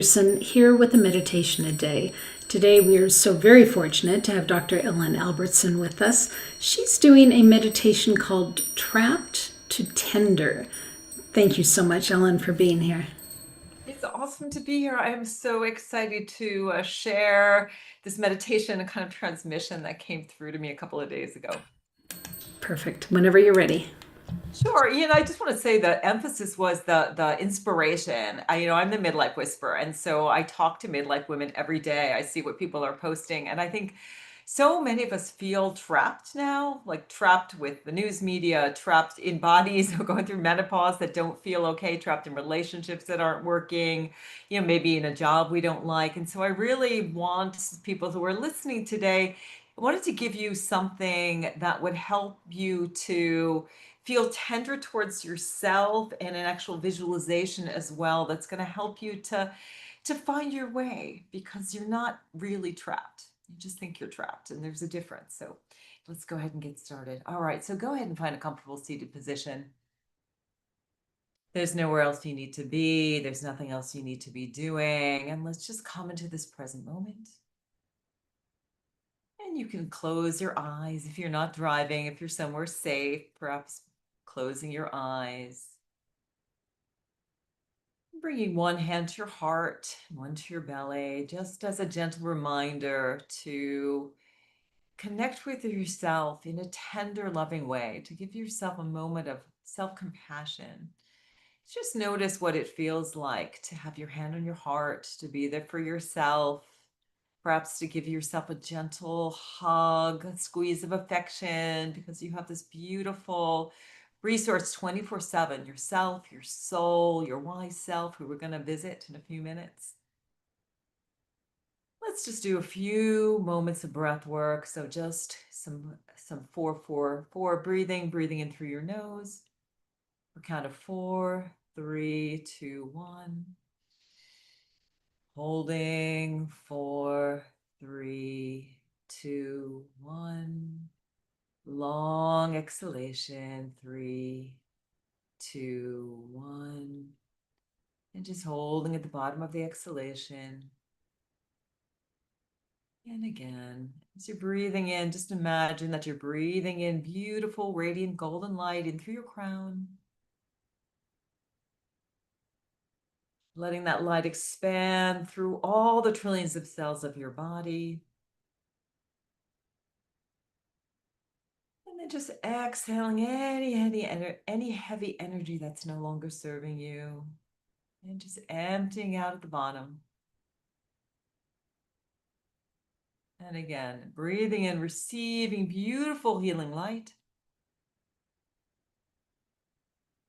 Albertson here with a meditation a day. Today we are so very fortunate to have Dr. Ellen Albertson with us. She's doing a meditation called Trapped to Tender. Thank you so much, Ellen, for being here. It's awesome to be here. I am so excited to share this meditation and kind of transmission that came through to me a couple of days ago. Perfect. Whenever you're ready. Sure. I just want to say the emphasis was the inspiration. I'm the midlife whisperer, and so I talk to midlife women every day. I see what people are posting, and I think so many of us feel trapped now, like trapped with the news media, trapped in bodies going through menopause that don't feel okay, trapped in relationships that aren't working, maybe in a job we don't like. And so I really want people who are listening today, I wanted to give you something that would help you to feel tender towards yourself, and an actual visualization as well that's going to help you to find your way, because you're not really trapped. You just think you're trapped, and there's a difference. So let's go ahead and get started. All right, so go ahead and find a comfortable seated position. There's nowhere else you need to be. There's nothing else you need to be doing. And let's just come into this present moment. And you can close your eyes if you're not driving, if you're somewhere safe, perhaps closing your eyes. Bringing one hand to your heart, one to your belly, just as a gentle reminder to connect with yourself in a tender, loving way, to give yourself a moment of self-compassion. Just notice what it feels like to have your hand on your heart, to be there for yourself, perhaps to give yourself a gentle hug, a squeeze of affection, because you have this beautiful resource 24/7, yourself, your soul, your wise self, who we're going to visit in a few minutes. Let's just do a few moments of breath work. So just some 4-4-4 breathing in through your nose. For count of 4, 3, 2, 1. Holding 4, 3, 2, 1. Long exhalation, 3, 2, 1. And just holding at the bottom of the exhalation. And again, as you're breathing in, just imagine that you're breathing in beautiful, radiant, golden light in through your crown. Letting that light expand through all the trillions of cells of your body. And then just exhaling any heavy energy that's no longer serving you. And just emptying out at the bottom. And again, breathing in, receiving beautiful healing light.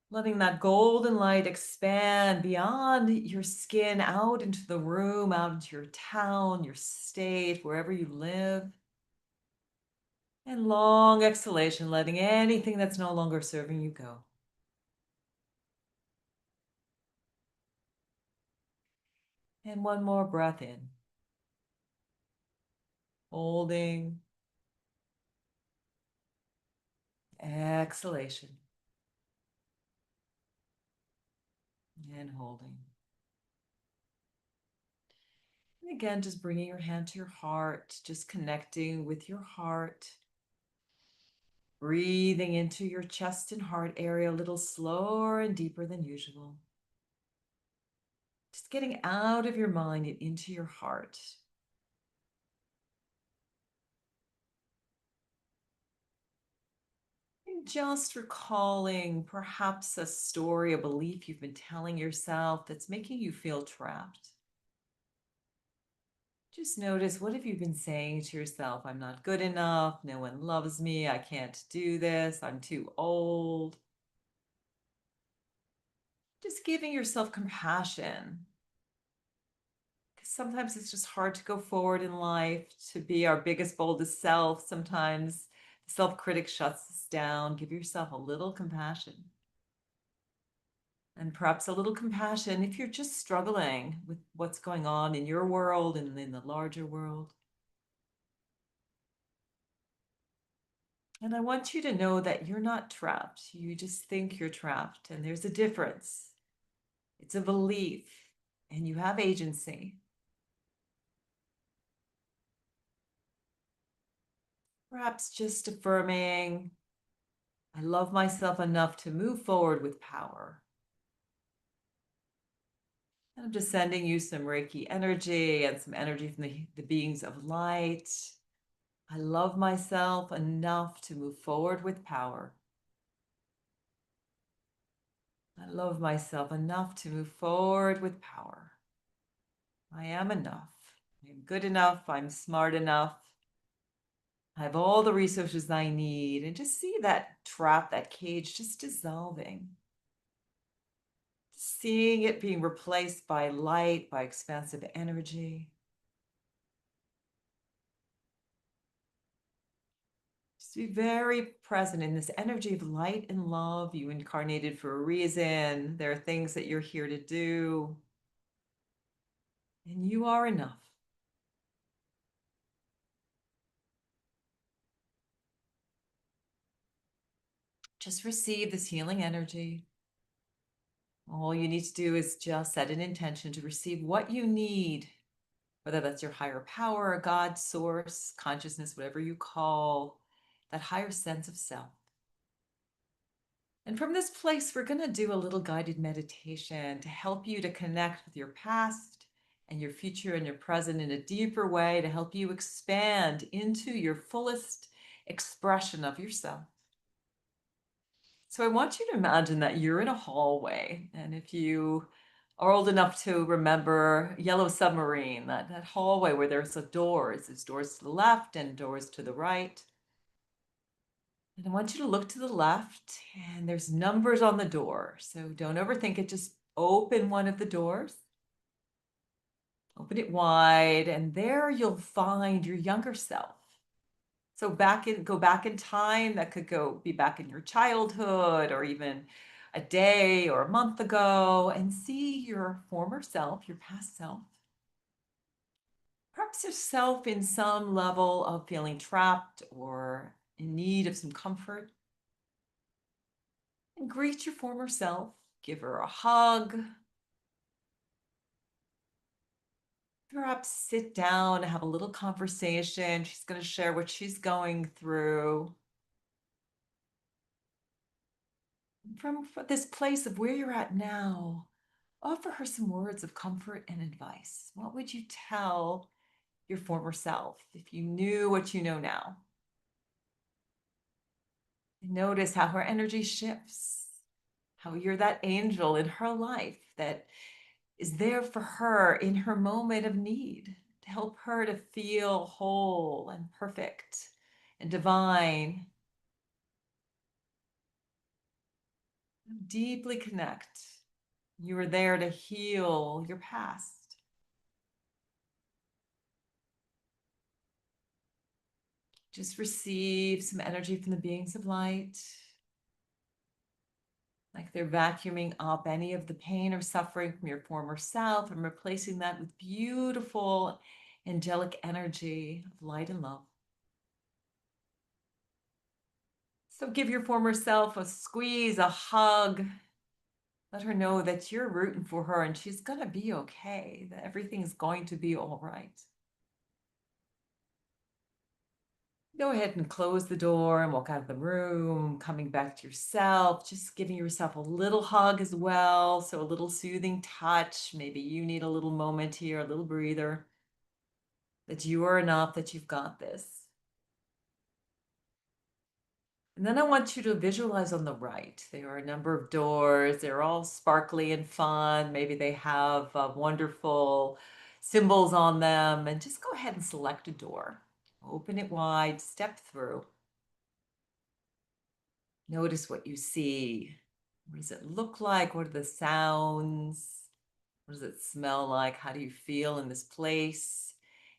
Letting that golden light expand beyond your skin, out into the room, out into your town, your state, wherever you live. And long exhalation, letting anything that's no longer serving you go. And one more breath in. Holding. Exhalation. And holding. And again, just bringing your hand to your heart, just connecting with your heart. Breathing into your chest and heart area a little slower and deeper than usual. Just getting out of your mind and into your heart. And just recalling perhaps a story, a belief you've been telling yourself that's making you feel trapped. Just notice, what have you been saying to yourself? I'm not good enough. No one loves me. I can't do this. I'm too old. Just giving yourself compassion. Because sometimes it's just hard to go forward in life, to be our biggest, boldest self. Sometimes the self-critic shuts us down. Give yourself a little compassion. And perhaps a little compassion if you're just struggling with what's going on in your world and in the larger world. And I want you to know that you're not trapped. You just think you're trapped, and there's a difference. It's a belief. and you have agency. Perhaps just affirming, I love myself enough to move forward with power. And I'm just sending you some Reiki energy and some energy from the beings of light. I love myself enough to move forward with power. I love myself enough to move forward with power. I am enough. I'm good enough. I'm smart enough. I have all the resources I need. And just see that trap, that cage just dissolving. Seeing it being replaced by light, by expansive energy. Just be very present in this energy of light and love. You incarnated for a reason. There are things that you're here to do. And you are enough. Just receive this healing energy. All you need to do is just set an intention to receive what you need, whether that's your higher power, God, source, consciousness, whatever you call that higher sense of self. And from this place, we're going to do a little guided meditation to help you to connect with your past and your future and your present in a deeper way, to help you expand into your fullest expression of yourself. So I want you to imagine that you're in a hallway, and if you are old enough to remember Yellow Submarine, that hallway where there's doors to the left and doors to the right. And I want you to look to the left, and there's numbers on the door. So don't overthink it, just open one of the doors. Open it wide, and there you'll find your younger self. So go back in time. That could be back in your childhood, or even a day or a month ago, and see your former self, your past self. Perhaps yourself in some level of feeling trapped or in need of some comfort. And greet your former self. Give her a hug. Perhaps sit down and have a little conversation. She's going to share what she's going through. From this place of where you're at now, offer her some words of comfort and advice. What would you tell your former self if you knew what you know now? And notice how her energy shifts, how you're that angel in her life that is there for her in her moment of need, to help her to feel whole and perfect and divine. Deeply connect. You are there to heal your past. Just receive some energy from the beings of light, like they're vacuuming up any of the pain or suffering from your former self and replacing that with beautiful angelic energy of light and love. So give your former self a squeeze, a hug. Let her know that you're rooting for her and she's going to be okay, that everything's going to be all right. Go ahead and close the door and walk out of the room, coming back to yourself, just giving yourself a little hug as well. So a little soothing touch. Maybe you need a little moment here, a little breather, that you are enough, that you've got this. And then I want you to visualize on the right. There are a number of doors. They're all sparkly and fun. Maybe they have wonderful symbols on them. And just go ahead and select a door. Open it wide, step through. Notice what you see. What does it look like? What are the sounds? What does it smell like? How do you feel in this place?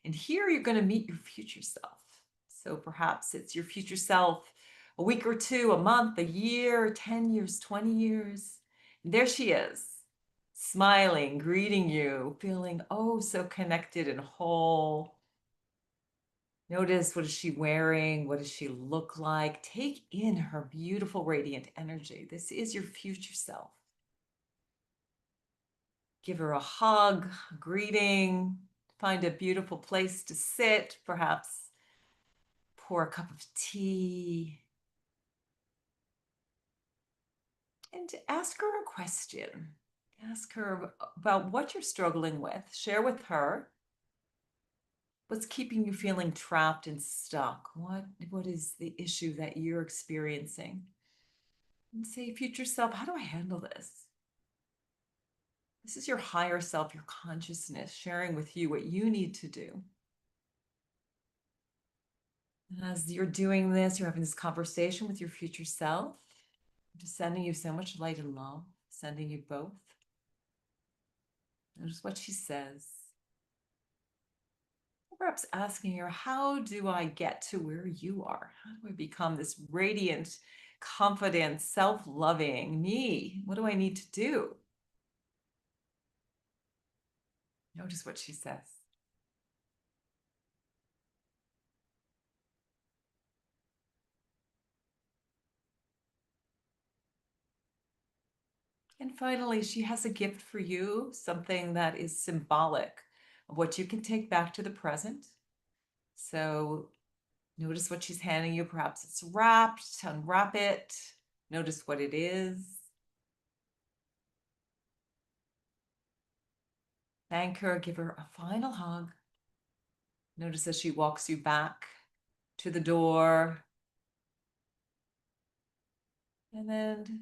And here you're going to meet your future self. So perhaps it's your future self a week or two, a month, a year, 10 years, 20 years. And there she is, smiling, greeting you, feeling oh so connected and whole. Notice, what is she wearing? What does she look like? Take in her beautiful, radiant energy. This is your future self. Give her a hug, a greeting, find a beautiful place to sit, perhaps pour a cup of tea, and ask her a question. Ask her about what you're struggling with. Share with her what's keeping you feeling trapped and stuck. What is the issue that you're experiencing? And say, future self, how do I handle this? This is your higher self, your consciousness, sharing with you what you need to do. And as you're doing this, you're having this conversation with your future self. I'm just sending you so much light and love, sending you both. Notice what she says. Perhaps asking her, how do I get to where you are? How do I become this radiant, confident, self-loving me? What do I need to do? Notice what she says. And finally, she has a gift for you, something that is symbolic of what you can take back to the present. So notice what she's handing you. Perhaps it's wrapped, unwrap it. Notice what it is. Thank her, give her a final hug. Notice as she walks you back to the door. And then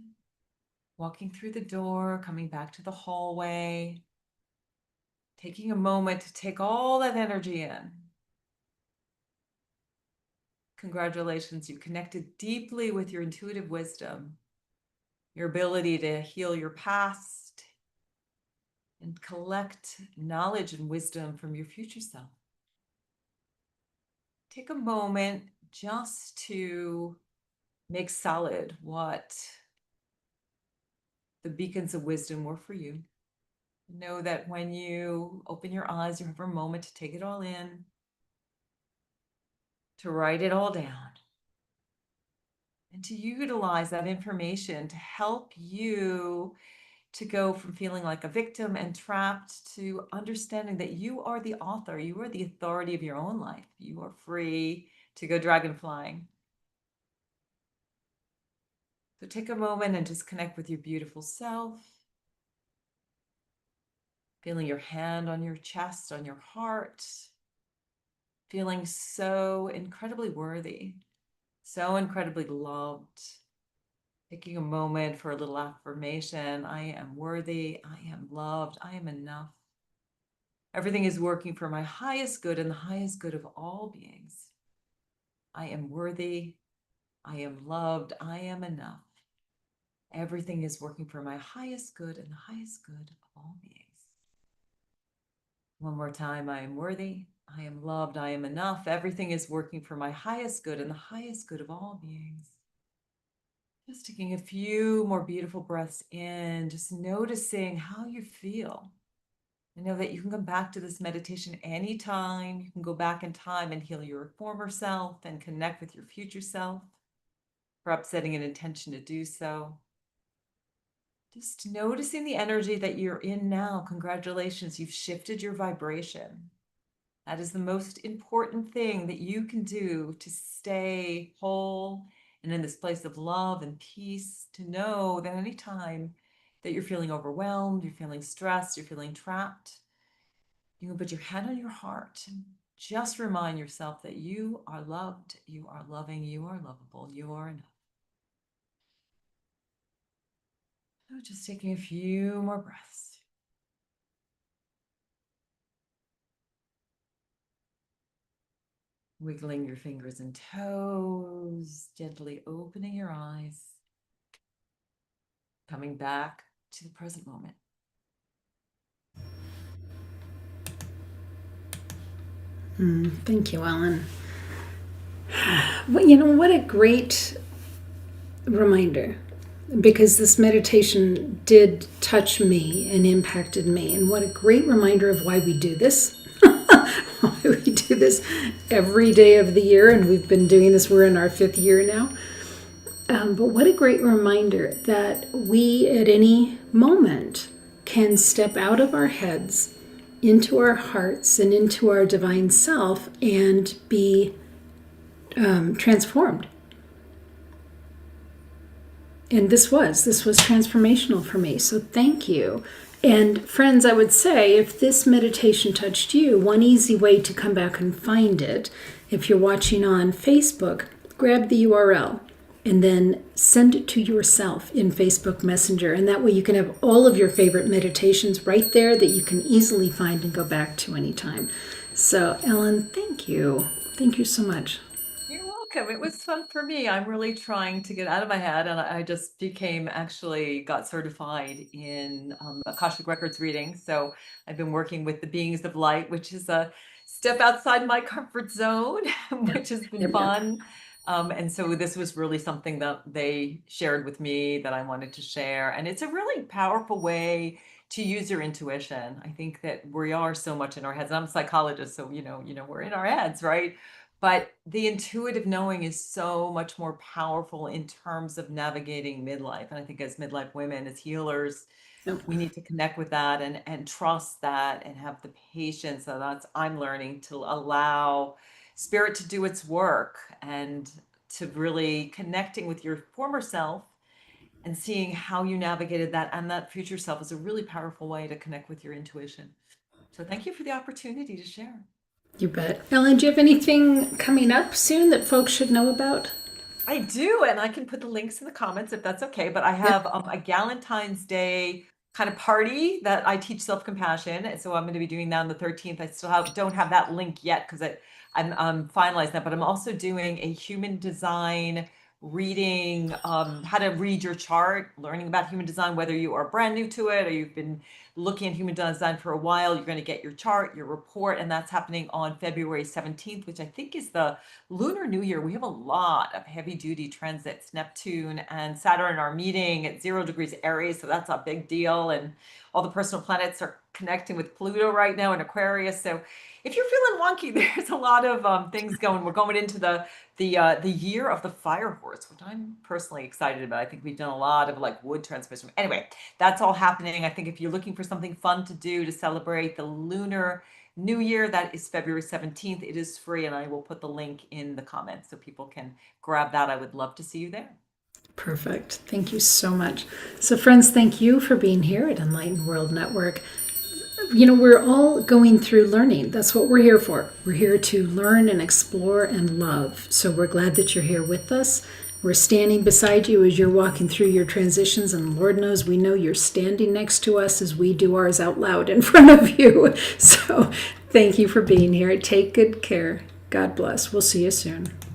walking through the door, coming back to the hallway, taking a moment to take all that energy in. Congratulations, you connected deeply with your intuitive wisdom, your ability to heal your past and collect knowledge and wisdom from your future self. Take a moment just to make solid what the beacons of wisdom were for you. Know that when you open your eyes, you have a moment to take it all in, to write it all down, and to utilize that information to help you to go from feeling like a victim and trapped to understanding that you are the author, you are the authority of your own life. You are free to go dragon flying. So take a moment and just connect with your beautiful self. Feeling your hand on your chest, on your heart. Feeling so incredibly worthy, so incredibly loved. Taking a moment for a little affirmation. I am worthy, I am loved, I am enough. Everything is working for my highest good and the highest good of all beings. I am worthy, I am loved, I am enough. Everything is working for my highest good and the highest good of all beings. One more time, I am worthy, I am loved, I am enough. Everything is working for my highest good and the highest good of all beings. Just taking a few more beautiful breaths in, just noticing how you feel. I know that you can come back to this meditation anytime. You can go back in time and heal your former self and connect with your future self, perhaps setting an intention to do so. Just noticing the energy that you're in now. Congratulations, you've shifted your vibration. That is the most important thing that you can do to stay whole and in this place of love and peace, to know that anytime that you're feeling overwhelmed, you're feeling stressed, you're feeling trapped, you can put your hand on your heart and just remind yourself that you are loved, you are loving, you are lovable, you are enough. So just taking a few more breaths. Wiggling your fingers and toes, gently opening your eyes, coming back to the present moment. Thank you, Ellen. Well, you know, what a great reminder, because this meditation did touch me and impacted me. And what a great reminder of why we do this. Why we do this every day of the year. And we've been doing this, we're in our 5th year now. But what a great reminder that we at any moment can step out of our heads into our hearts and into our divine self and be transformed. And this was transformational for me. So thank you. And friends, I would say if this meditation touched you, one easy way to come back and find it, if you're watching on Facebook, grab the URL and then send it to yourself in Facebook Messenger. And that way you can have all of your favorite meditations right there that you can easily find and go back to anytime. So Ellen, thank you. Thank you so much. You're welcome. It was fun for me. I'm really trying to get out of my head, and I just got certified in Akashic Records reading. So I've been working with the beings of light, which is a step outside my comfort zone, which has been fun. And so this was really something that they shared with me that I wanted to share. And it's a really powerful way to use your intuition. I think that we are so much in our heads. I'm a psychologist, so we're in our heads, right? But the intuitive knowing is so much more powerful in terms of navigating midlife. And I think as midlife women, as healers, we need to connect with that and trust that and have the patience. So I'm learning to allow spirit to do its work and to really connecting with your former self and seeing how you navigated that, and that future self is a really powerful way to connect with your intuition. So thank you for the opportunity to share. You bet. Ellen, do you have anything coming up soon that folks should know about? I do, and I can put the links in the comments if that's okay. But I have a Galentine's Day kind of party that I teach self-compassion, and so I'm going to be doing that on the 13th. I still don't have that link yet because I'm finalizing that. But I'm also doing a human design reading, how to read your chart, learning about human design, whether you are brand new to it or you've been looking at human design for a while. You're going to get your chart, your report, and that's happening on February 17th, which I think is the Lunar New Year. We have a lot of heavy duty transits. Neptune and Saturn are meeting at 0 degrees Aries, so that's a big deal. And all the personal planets are connecting with Pluto right now in Aquarius. So if you're feeling wonky, there's a lot of things going. We're going into the year of the fire horse, which I'm personally excited about. I think we've done a lot of like wood transmission. Anyway, that's all happening. I think if you're looking for something fun to do to celebrate the Lunar New Year, that is February 17th. It is free, and I will put the link in the comments so people can grab that. I would love to see you there. Perfect. Thank you so much. So friends, thank you for being here at Enlightened World Network. We're all going through learning. That's what we're here for. We're here to learn and explore and love. So we're glad that you're here with us. We're standing beside you as you're walking through your transitions, and Lord knows we know you're standing next to us as we do ours out loud in front of you. So thank you for being here. Take good care. God bless. We'll see you soon.